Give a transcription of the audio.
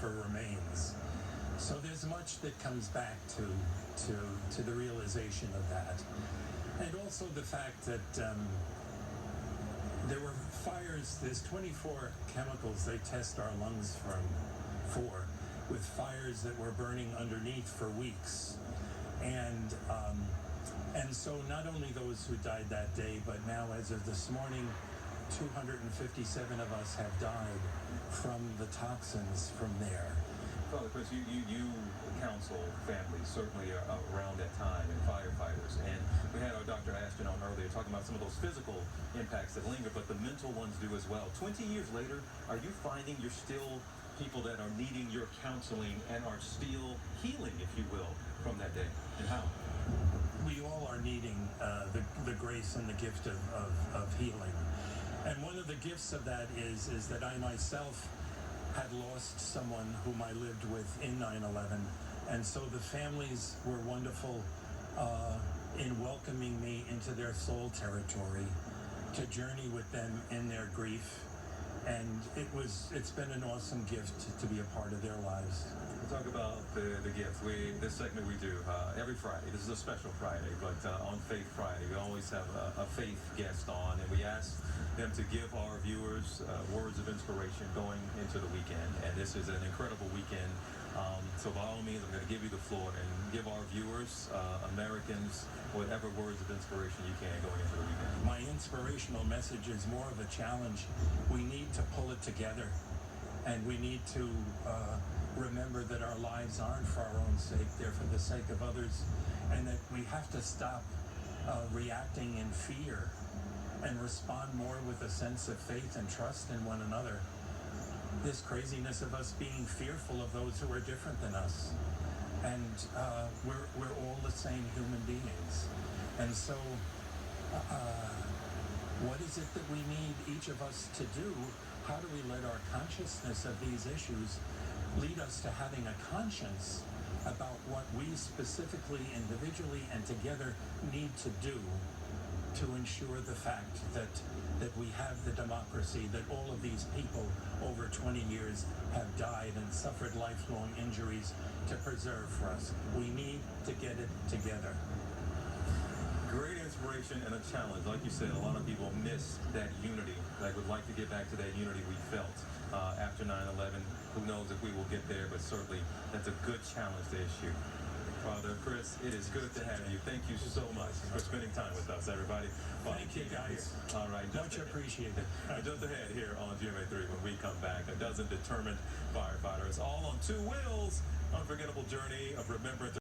for remains. So there's much that comes back to the realization of that. And also the fact that there were fires. There's 24 chemicals they test our lungs for, with fires that were burning underneath for weeks. And so not only those who died that day, but now as of this morning, 257 of us have died from the toxins from there. Father Chris, you counsel families certainly around that time, and firefighters. And we had our Dr. Ashton on earlier talking about some of those physical impacts that linger, but the mental ones do as well. 20 years later, are you finding you're still people that are needing your counseling and are still healing, if you will, from that day? And how? We all are needing the grace and the gift of healing. And one of the gifts of that is that I myself had lost someone whom I lived with in 9/11. And so the families were wonderful in welcoming me into their soul territory to journey with them in their grief. And it's been an awesome gift to be a part of their lives. We'll talk about the gift. This segment we do every Friday. This is a special Friday, but on Faith Friday, we always have a faith guest on, and we ask them to give our viewers words of inspiration going into the weekend. And this is an incredible weekend. So by all means, I'm going to give you the floor and give our viewers, Americans, whatever words of inspiration you can going into the weekend. My inspirational message is more of a challenge. We need to pull it together, and we need to remember that our lives aren't for our own sake, they're for the sake of others, and that we have to stop reacting in fear and respond more with a sense of faith and trust in one another. This craziness of us being fearful of those who are different than us. And we're all the same human beings. And so what is it that we need each of us to do? How do we let our consciousness of these issues lead us to having a conscience about what we specifically, individually, and together need to do to ensure the fact that we have the democracy, that all of these people over 20 years have died and suffered lifelong injuries to preserve for us. We need to get it together. Great inspiration and a challenge. Like you said, a lot of people miss that unity. They would like to get back to that unity we felt after 9/11. Who knows if we will get there, but certainly that's a good challenge to issue. Father Chris, it is good to have you. Thank you so much for spending time with us, everybody. Thank you, guys. All right. Much appreciated. Just ahead here on GMA 3 when we come back. A dozen determined firefighters, all on two wheels. Unforgettable journey of remembrance.